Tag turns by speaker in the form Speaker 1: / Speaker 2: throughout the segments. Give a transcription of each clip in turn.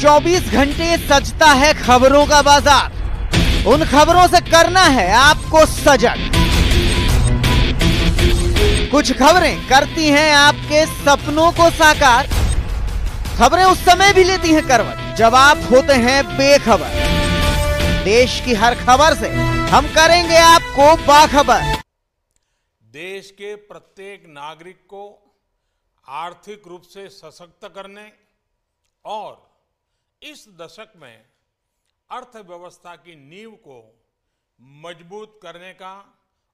Speaker 1: 24 घंटे सजता है खबरों का बाजार। उन खबरों से करना है आपको सजग। कुछ खबरें करती हैं आपके सपनों को साकार। खबरें उस समय भी लेती हैं करवट जब आप होते हैं बेखबर। देश की हर खबर से हम करेंगे आपको बाखबर।
Speaker 2: देश के प्रत्येक नागरिक को आर्थिक रूप से सशक्त करने और इस दशक में अर्थव्यवस्था की नींव को मजबूत करने का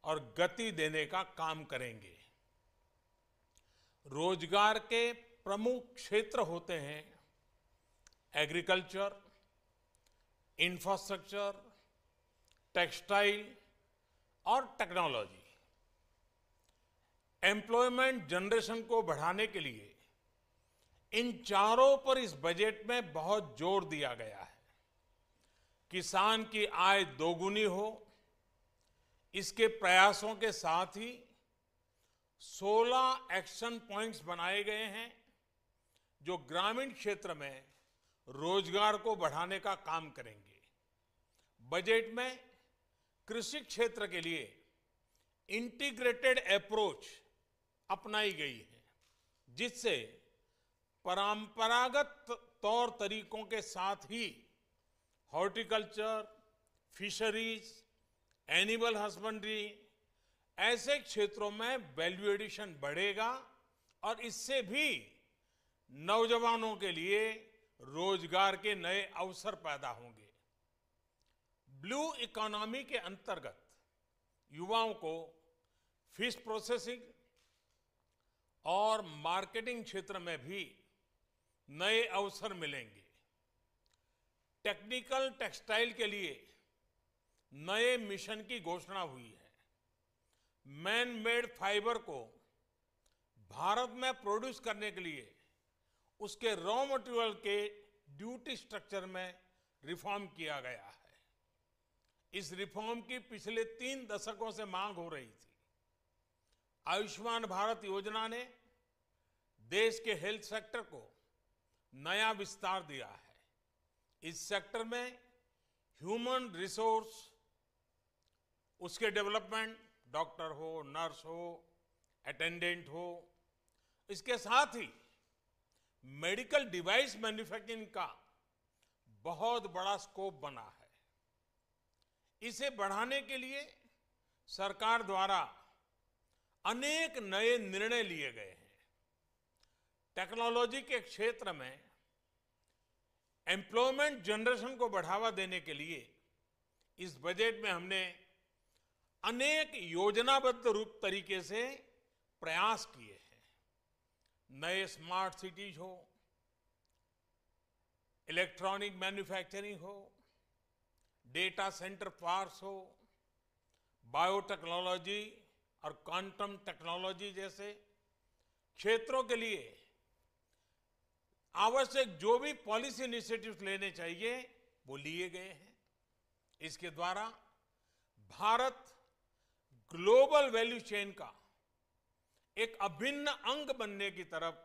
Speaker 2: और गति देने का काम करेंगे। रोजगार के प्रमुख क्षेत्र होते हैं एग्रीकल्चर, इंफ्रास्ट्रक्चर, टेक्सटाइल और टेक्नोलॉजी। एम्प्लॉयमेंट जनरेशन को बढ़ाने के लिए इन चारों पर इस बजट में बहुत जोर दिया गया है। किसान की आय दोगुनी हो, इसके प्रयासों के साथ ही 16 एक्शन पॉइंट्स बनाए गए हैं जो ग्रामीण क्षेत्र में रोजगार को बढ़ाने का काम करेंगे। बजट में कृषि क्षेत्र के लिए इंटीग्रेटेड अप्रोच अपनाई गई है, जिससे परंपरागत तौर तरीकों के साथ ही हॉर्टिकल्चर, फिशरीज, एनिमल हस्बेंड्री ऐसे क्षेत्रों में वैल्यू एडिशन बढ़ेगा और इससे भी नौजवानों के लिए रोजगार के नए अवसर पैदा होंगे। ब्लू इकोनॉमी के अंतर्गत युवाओं को फिश प्रोसेसिंग और मार्केटिंग क्षेत्र में भी नए अवसर मिलेंगे। टेक्निकल टेक्सटाइल के लिए नए मिशन की घोषणा हुई है। मैन मेड फाइबर को भारत में प्रोड्यूस करने के लिए उसके रॉ मटेरियल के ड्यूटी स्ट्रक्चर में रिफॉर्म किया गया है। इस रिफॉर्म की पिछले 3 दशकों से मांग हो रही थी। आयुष्मान भारत योजना ने देश के हेल्थ सेक्टर को नया विस्तार दिया है। इस सेक्टर में ह्यूमन रिसोर्स, उसके डेवलपमेंट, डॉक्टर हो, नर्स हो, अटेंडेंट हो, इसके साथ ही मेडिकल डिवाइस मैन्युफैक्चरिंग का बहुत बड़ा स्कोप बना है। इसे बढ़ाने के लिए सरकार द्वारा अनेक नए निर्णय लिए गए हैं। टेक्नोलॉजी के क्षेत्र में एम्प्लॉयमेंट जनरेशन को बढ़ावा देने के लिए इस बजट में हमने अनेक योजनाबद्ध रूप तरीके से प्रयास किए हैं। नए स्मार्ट सिटीज हो, इलेक्ट्रॉनिक मैन्युफैक्चरिंग हो, डेटा सेंटर पार्क्स हो, बायोटेक्नोलॉजी और क्वांटम टेक्नोलॉजी जैसे क्षेत्रों के लिए आवश्यक जो भी पॉलिसी इनिशिएटिव्स लेने चाहिए वो लिए गए हैं। इसके द्वारा भारत ग्लोबल वैल्यू चेन का एक अभिन्न अंग बनने की तरफ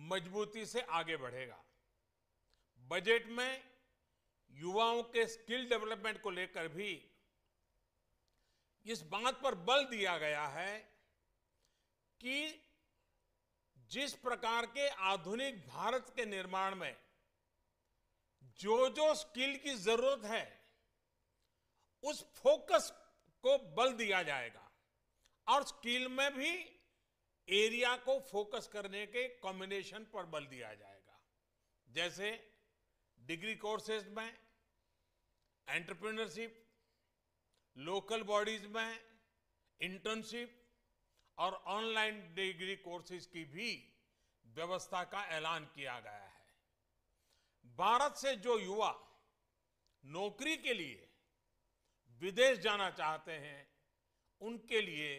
Speaker 2: मजबूती से आगे बढ़ेगा। बजट में युवाओं के स्किल डेवलपमेंट को लेकर भी इस बात पर बल दिया गया है कि जिस प्रकार के आधुनिक भारत के निर्माण में जो जो स्किल की जरूरत है उस फोकस को बल दिया जाएगा और स्किल में भी एरिया को फोकस करने के कॉम्बिनेशन पर बल दिया जाएगा। जैसे डिग्री कोर्सेज में एंटरप्रेन्योरशिप, लोकल बॉडीज में इंटर्नशिप और ऑनलाइन डिग्री कोर्सेज की भी व्यवस्था का ऐलान किया गया है। भारत से जो युवा नौकरी के लिए विदेश जाना चाहते हैं उनके लिए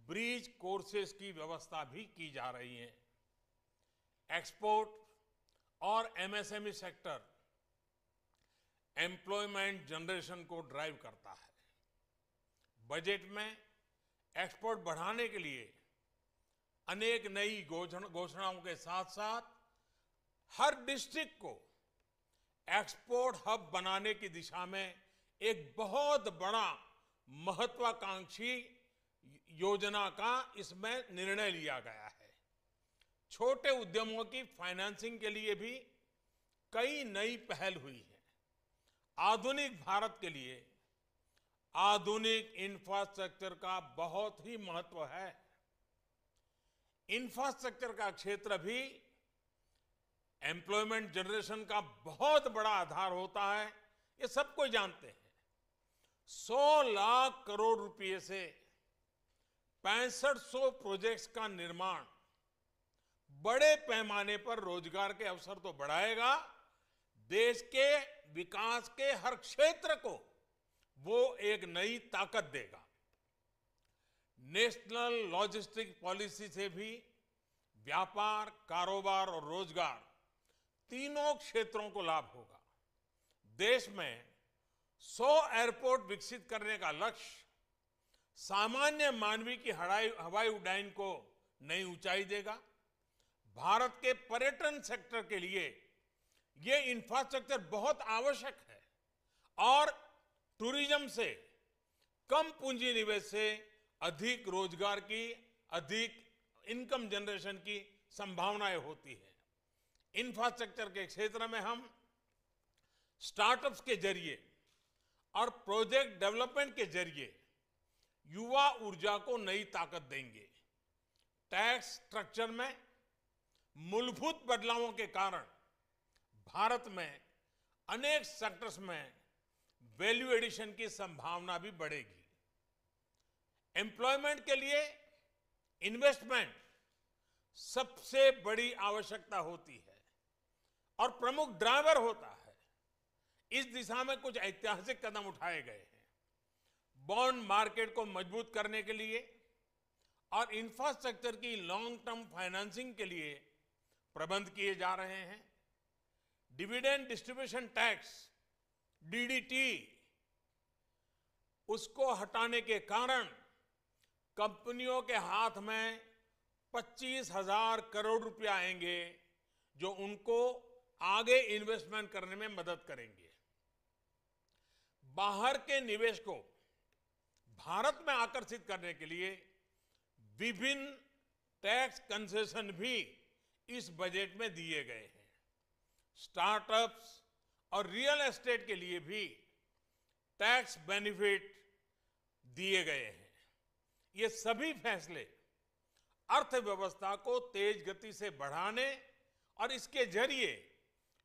Speaker 2: ब्रिज कोर्सेज की व्यवस्था भी की जा रही है। एक्सपोर्ट और एमएसएमई सेक्टर एम्प्लॉयमेंट जनरेशन को ड्राइव करता है। बजट में एक्सपोर्ट बढ़ाने के लिए अनेक नई घोषणाओं के साथ साथ हर डिस्ट्रिक्ट को एक्सपोर्ट हब बनाने की दिशा में एक बहुत बड़ा महत्वाकांक्षी योजना का इसमें निर्णय लिया गया है। छोटे उद्यमों की फाइनेंसिंग के लिए भी कई नई पहल हुई है। आधुनिक भारत के लिए आधुनिक इंफ्रास्ट्रक्चर का बहुत ही महत्व है। इंफ्रास्ट्रक्चर का क्षेत्र भी एम्प्लॉयमेंट जनरेशन का बहुत बड़ा आधार होता है, ये सब कोई जानते हैं। 100 लाख करोड़ रुपए से 6500 प्रोजेक्ट्स का निर्माण बड़े पैमाने पर रोजगार के अवसर तो बढ़ाएगा, देश के विकास के हर क्षेत्र को वो एक नई ताकत देगा। नेशनल लॉजिस्टिक पॉलिसी से भी व्यापार, कारोबार और रोजगार तीनों क्षेत्रों को लाभ होगा। देश में 100 एयरपोर्ट विकसित करने का लक्ष्य सामान्य मानवी की हवाई उड़ान को नई ऊंचाई देगा। भारत के पर्यटन सेक्टर के लिए ये इंफ्रास्ट्रक्चर बहुत आवश्यक है और टूरिज्म से कम पूंजी निवेश से अधिक रोजगार की, अधिक इनकम जनरेशन की संभावनाएं होती है। इंफ्रास्ट्रक्चर के क्षेत्र में हम स्टार्टअप्स के जरिए और प्रोजेक्ट डेवलपमेंट के जरिए युवा ऊर्जा को नई ताकत देंगे। टैक्स स्ट्रक्चर में मूलभूत बदलावों के कारण भारत में अनेक सेक्टर्स में वैल्यू एडिशन की संभावना भी बढ़ेगी। एम्प्लॉयमेंट के लिए इन्वेस्टमेंट सबसे बड़ी आवश्यकता होती है और प्रमुख ड्राइवर होता है। इस दिशा में कुछ ऐतिहासिक कदम उठाए गए हैं। बॉन्ड मार्केट को मजबूत करने के लिए और इंफ्रास्ट्रक्चर की लॉन्ग टर्म फाइनेंसिंग के लिए प्रबंध किए जा रहे हैं। डिविडेंड डिस्ट्रीब्यूशन टैक्स डीडीटी उसको हटाने के कारण कंपनियों के हाथ में 25,000 करोड़ रुपए आएंगे जो उनको आगे इन्वेस्टमेंट करने में मदद करेंगे। बाहर के निवेश को भारत में आकर्षित करने के लिए विभिन्न टैक्स कंसेशन भी इस बजट में दिए गए हैं। स्टार्टअप्स और रियल एस्टेट के लिए भी टैक्स बेनिफिट दिए गए हैं। ये सभी फैसले अर्थव्यवस्था को तेज गति से बढ़ाने और इसके जरिए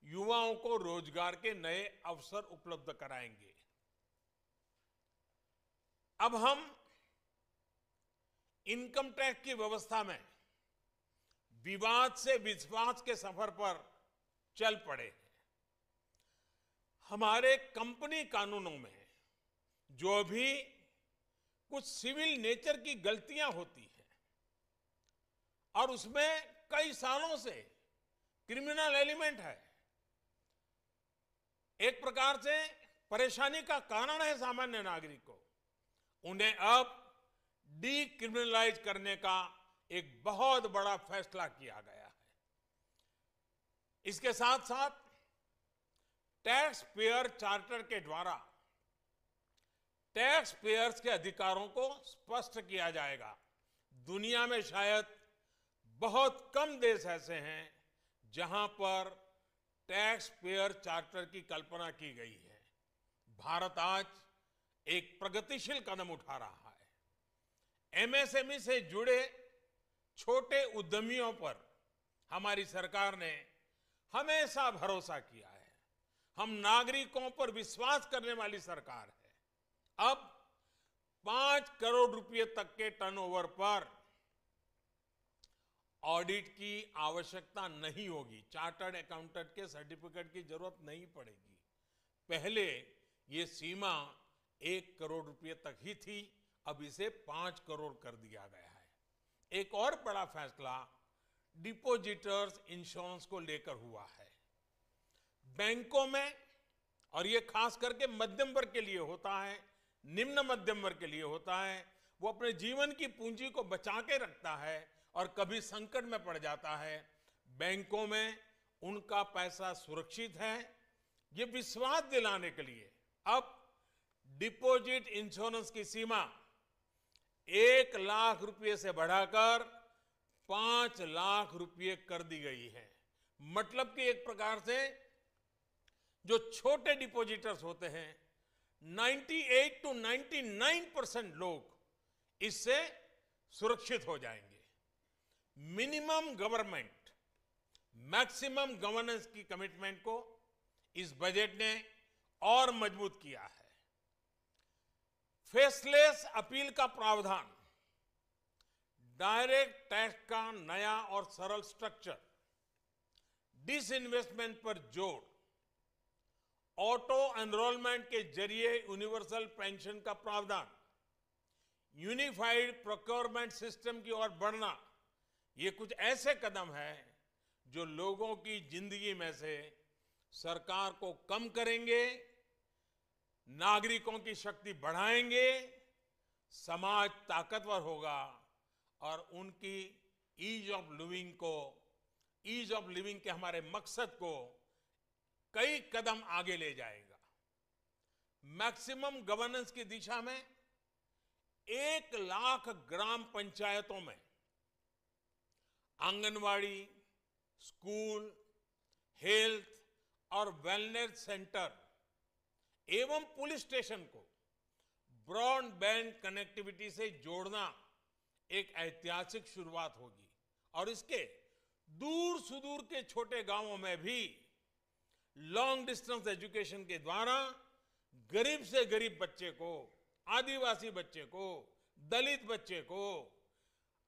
Speaker 2: युवाओं को रोजगार के नए अवसर उपलब्ध कराएंगे। अब हम इनकम टैक्स की व्यवस्था में विवाद से विश्वास के सफर पर चल पड़े हैं। हमारे कंपनी कानूनों में जो भी कुछ सिविल नेचर की गलतियां होती हैं और उसमें कई सालों से क्रिमिनल एलिमेंट है, एक प्रकार से परेशानी का कारण है सामान्य नागरिक को, उन्हें अब डीक्रिमिनलाइज करने का एक बहुत बड़ा फैसला किया गया है। इसके साथ साथ टैक्स पेयर चार्टर के द्वारा टैक्स पेयर्स के अधिकारों को स्पष्ट किया जाएगा। दुनिया में शायद बहुत कम देश ऐसे हैं जहां पर टैक्स पेयर चार्टर की कल्पना की गई है। भारत आज एक प्रगतिशील कदम उठा रहा है। एमएसएमई से जुड़े छोटे उद्यमियों पर हमारी सरकार ने हमेशा भरोसा किया है। हम नागरिकों पर विश्वास करने वाली सरकार है। अब 5 करोड़ रुपए तक के टर्नओवर पर ऑडिट की आवश्यकता नहीं होगी। चार्टर्ड अकाउंटेंट के सर्टिफिकेट की जरूरत नहीं पड़ेगी। पहले ये सीमा 1 करोड़ रुपए तक ही थी, अब इसे 5 करोड़ कर दिया गया है। एक और बड़ा फैसला डिपॉजिटर्स इंश्योरेंस को लेकर हुआ है। बैंकों में, और ये खास करके मध्यम वर्ग के लिए होता है, निम्न मध्यम वर्ग के लिए होता है, वो अपने जीवन की पूंजी को बचा के रखता है और कभी संकट में पड़ जाता है। बैंकों में उनका पैसा सुरक्षित है। ये विश्वास दिलाने के लिए अब डिपॉजिट इंश्योरेंस की सीमा 1 लाख रुपए से बढ़ाकर 5 लाख रुपए कर दी गई है। मतलब कि एक प्रकार से जो छोटे डिपॉजिटर्स होते हैं 98 to 99% लोग इससे सुरक्षित हो जाएंगे। मिनिमम गवर्नमेंट मैक्सिमम गवर्नेंस की कमिटमेंट को इस बजट ने और मजबूत किया है। फेसलेस अपील का प्रावधान, डायरेक्ट टैक्स का नया और सरल स्ट्रक्चर, डिसइन्वेस्टमेंट पर जोर, ऑटो एनरोलमेंट के जरिए यूनिवर्सल पेंशन का प्रावधान, यूनिफाइड प्रोक्योरमेंट सिस्टम की ओर बढ़ना, ये कुछ ऐसे कदम हैं जो लोगों की जिंदगी में से सरकार को कम करेंगे, नागरिकों की शक्ति बढ़ाएंगे, समाज ताकतवर होगा और उनकी ईज ऑफ लिविंग के हमारे मकसद को कई कदम आगे ले जाएगा। मैक्सिमम गवर्नेंस की दिशा में 1 लाख ग्राम पंचायतों में आंगनवाड़ी, स्कूल, हेल्थ और वेलनेस सेंटर एवं पुलिस स्टेशन को ब्रॉडबैंड कनेक्टिविटी से जोड़ना एक ऐतिहासिक शुरुआत होगी और इसके दूर सुदूर के छोटे गांवों में भी लॉन्ग डिस्टेंस एजुकेशन के द्वारा गरीब से गरीब बच्चे को, आदिवासी बच्चे को, दलित बच्चे को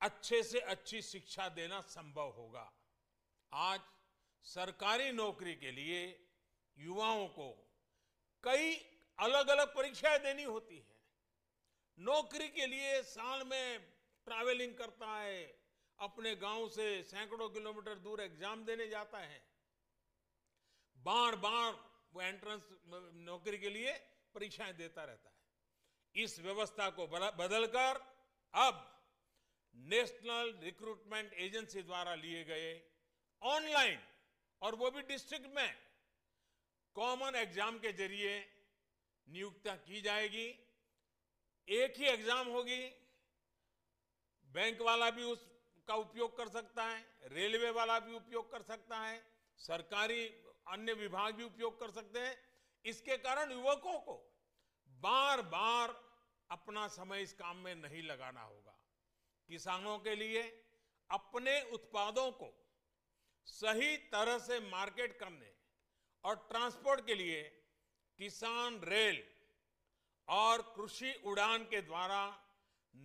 Speaker 2: अच्छे से अच्छी शिक्षा देना संभव होगा। आज सरकारी नौकरी के लिए युवाओं को कई अलग अलग परीक्षाएं देनी होती हैं। नौकरी के लिए साल में ट्रैवलिंग करता है, अपने गांव से सैकड़ों किलोमीटर दूर एग्जाम देने जाता है, बार बार वो एंट्रेंस नौकरी के लिए परीक्षाएं देता रहता है। इस व्यवस्था को बदलकर अब नेशनल रिक्रूटमेंट एजेंसी द्वारा लिए गए ऑनलाइन और वो भी डिस्ट्रिक्ट में कॉमन एग्जाम के जरिए नियुक्तियां की जाएगी। एक ही एग्जाम होगी, बैंक वाला भी उसका उपयोग कर सकता है, रेलवे वाला भी उपयोग कर सकता है, सरकारी अन्य विभाग भी उपयोग कर सकते हैं। इसके कारण युवकों को बार बार अपना समय इस काम में नहीं लगाना होगा। किसानों के लिए अपने उत्पादों को सही तरह से मार्केट करने और ट्रांसपोर्ट के लिए किसान रेल और कृषि उड़ान के द्वारा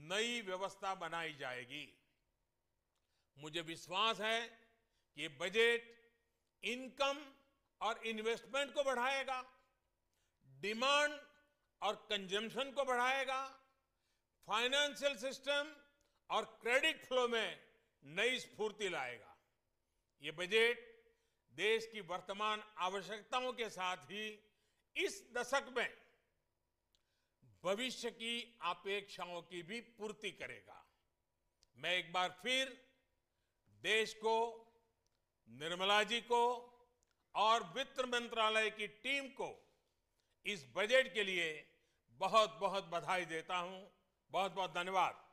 Speaker 2: नई व्यवस्था बनाई जाएगी। मुझे विश्वास है कि ये बजट इनकम और इन्वेस्टमेंट को बढ़ाएगा, डिमांड और कंजम्पशन को बढ़ाएगा, फाइनेंशियल सिस्टम और क्रेडिट फ्लो में नई स्फूर्ति लाएगा। ये बजट देश की वर्तमान आवश्यकताओं के साथ ही इस दशक में भविष्य की अपेक्षाओं की भी पूर्ति करेगा। मैं एक बार फिर देश को, निर्मला जी को और वित्त मंत्रालय की टीम को इस बजट के लिए बहुत बहुत बधाई देता हूं। बहुत बहुत धन्यवाद।